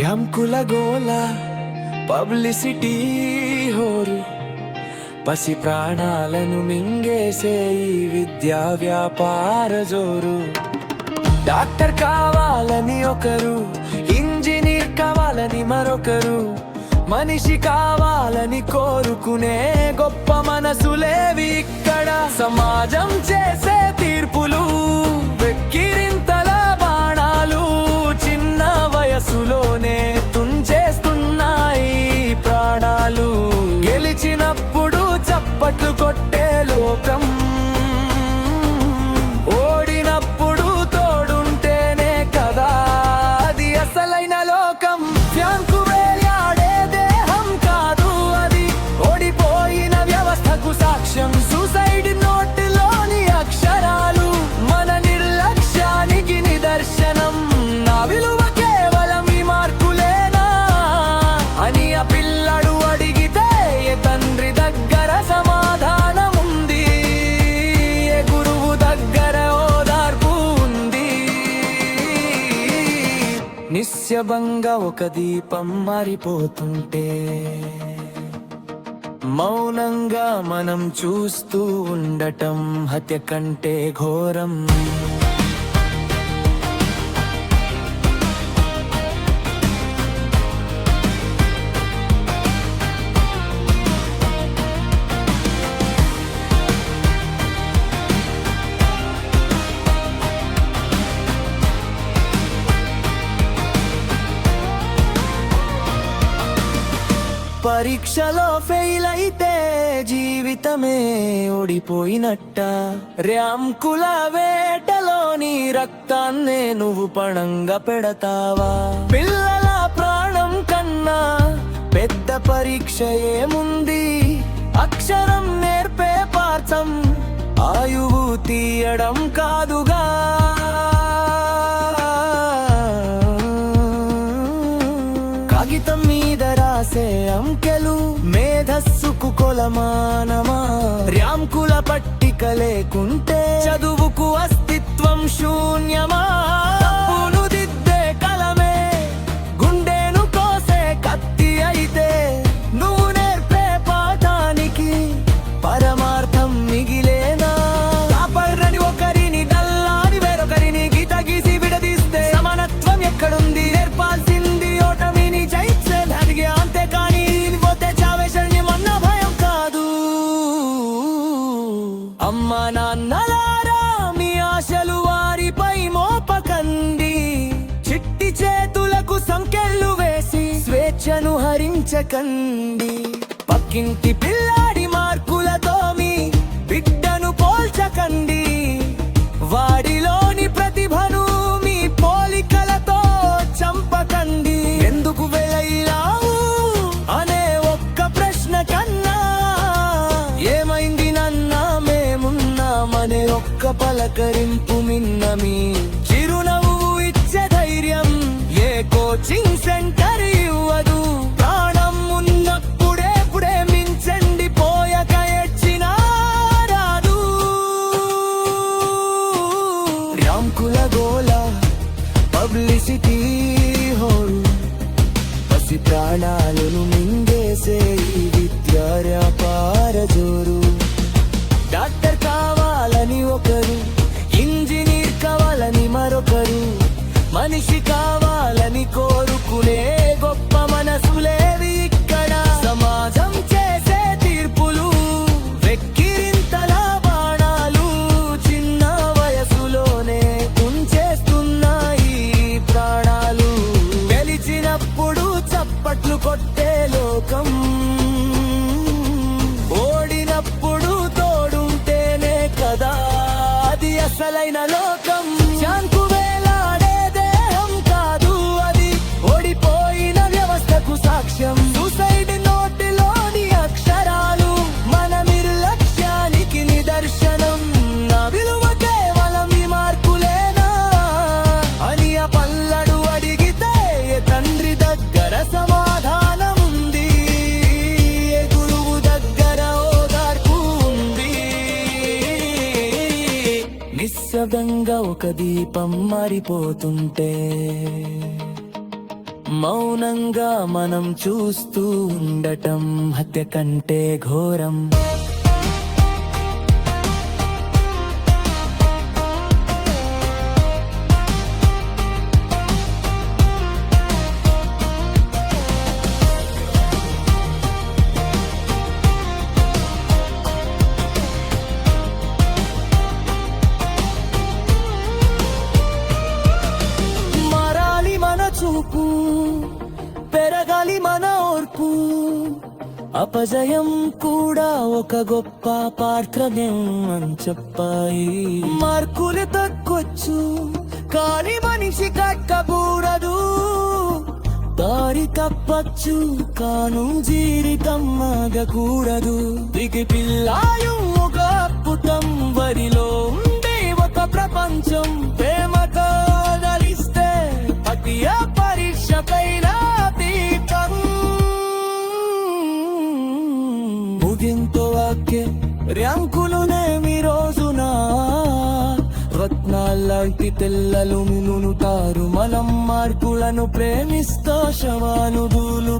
ర్యాంకుల గోల పబ్లిసిటీ హోరు పసి ప్రాణాలను మింగేసే ఈ విద్యా వ్యాపార జోరు. డాక్టర్ కావాలని ఒకరు, ఇంజనీర్ కావాలని మరొకరు, మనిషి కావాలని కోరుకునే గొప్ప మనసులేవి ఇక్కడ. సమాజం చేసే తీర్పులు వెక్కిరింతల బాణాలు చిన్న వయసులోనే తుంచేస్తున్నాయి ప్రాణాలు. గెలిచినప్పుడు చప్పట్లు కొట్టే లోకం, ఓడినప్పుడు తోడుంటేనే కదా అది అసలైన లోకం. ఫ్యాంకు వేలాడే దేహం కాదు అది, ఓడిపోయిన వ్యవస్థకు సాక్ష్యం. సూసైడ్ నోటులోని అక్షరాలు మన నిర్లక్ష్యానికి నిదర్శనం. నా విలువ కేవలం ఈ మార్కులేనా అని ఆ పిల్లడు అడిగితే ఏ తండ్రి దగ్గర సమాధానం ఉంది, ఏ గురువు దగ్గర ఓదార్పు ఉంది. నిశ్శబ్దంగా ఒక దీపం మారిపోతుంటే మౌనంగా మనం చూస్తూ ఉండటం హత్య కంటే ఘోరం. పరీక్షలో ఫెయిల్ అయితే జీవితమే ఓడిపోయినట్ట. ర్యాంకుల వేటలోని రక్తాన్నే నువ్వు పణంగా పెడతావా? పిల్లల ప్రాణం కన్నా పెద్ద పరీక్ష ఏముంది? అక్షరం నేర్పే పాఠం ఆయువు తీయడం కాదుగా. కాగితం మీద రాసే అంకెలు మేధస్సుకు కొలమానమా? ర్యాంకుల పట్టిక లేకుంటే చదువుకు అస్తిత్వం శూన్యమా? తప్పును దిద్దే కలమే గుండెను కోసే కత్తి అయితే నువ్వు నేర్పే పాఠానికి పరమార్థం మిగిలేనా? కాపర్రని ఒకరిని దల్లాని వేరొకరిని గీత గీసి విడదీస్తే సమానత్వం ఎక్కడుంది? నేర్పాల్సింది ఓటమిని జయించే ధైర్య అంతే, కానీ పోతే చావే శరణ్యమన్న భయం కాదు. అమ్మా నాన్నలారా మీ ఆశలు వారిపై మోపకండి. చిట్టి చేతులకు సంకెళ్ళు వేసి స్వేచ్ఛను హరించకండి. పక్కింటి పిల్లాడి మార్కులతో మీ బిడ్డను పోల్చకండి. వాడిలోని ప్రతిభను మీ పోలికలతో చంపకండి. ఎందుకు వెళ్ళావు అనే ఒక్క ప్రశ్న కన్నా ఏమైంది నన్నా మేమున్నామనే ఒక్క పలకరింపు మిన్న మీ చిరునవ్వు ఇచ్చే ధైర్యం ఏ కోచింగ్ సెంటర్ ఇవ్వదు. ప్రాణం ఉన్నప్పుడే మించండి, పోయక ఏడ్చినా రాదు. ర్యాంకుల గోల పబ్లిసిటీ హోరు పసి ప్రాణాలను మింగేసే ఈ విద్యా వ్యాపార జోరు. డాక్టర్ కావాలని ఒకరు, ఇంజనీర్ కావాలని మరొకరు, మనిషి కావాలని కోరుకునే గొప్ప మనసులేవి ఇక్కడ. సమాజం చేసే తీర్పులు వెక్కిరింతల బాణాలు చిన్న వయసులోనే ఉంచేస్తున్నాయి ప్రాణాలు. గెలిచినప్పుడు చప్పట్లు కొట్టే లోకం, ఓడినప్పుడు తోడుంటేనే కదా అది అసలైన లోకం. శాంకు వేలాడే దేహం కాదు అది, ఓడిపోయిన వ్యవస్థకు సాక్ష్యం. సూసైడ్ నోటిలోని అక్షరాలు మన నిర్లక్ష్యానికి నిదర్శనం. నా విలువ కేవలం ఈ మార్కులేనా అని ఆ పల్లడు అడిగితే ఏ తండ్రి దగ్గర సమాధానం ఉంది, ఏ గురువు దగ్గర ఓదార్పు ఉంది. నిశ్శబ్దంగా ఒక దీపం మారిపోతుంటే మౌనంగా మనం చూస్తూ ఉండటం హత్య కంటే ఘోరం. చూపు పెరగాలి మన ఓర్పు, అపజయం కూడా ఒక గొప్ప పాత్రమే అని చెప్పాయి. మార్కులు తగ్గొచ్చు కానీ మనిషి కట్టకూడదు, దారి తప్పచ్చు కాను జీవితం ఆగకూడదు. దిగి పిల్లాయు ఒక అద్భుతం, వరిలో ఉండే ఒక ప్రపంచం. ప్రేమతో నలిస్తే అతియా పరీక్షకైనా అతీతం. ముగింతో వాక్య ర్యాంకులునేమి రోజున రత్నాల్లాంటి తెల్లలు మినునుతారు. మనం మార్పులను ప్రేమిస్తా శవానుభూలు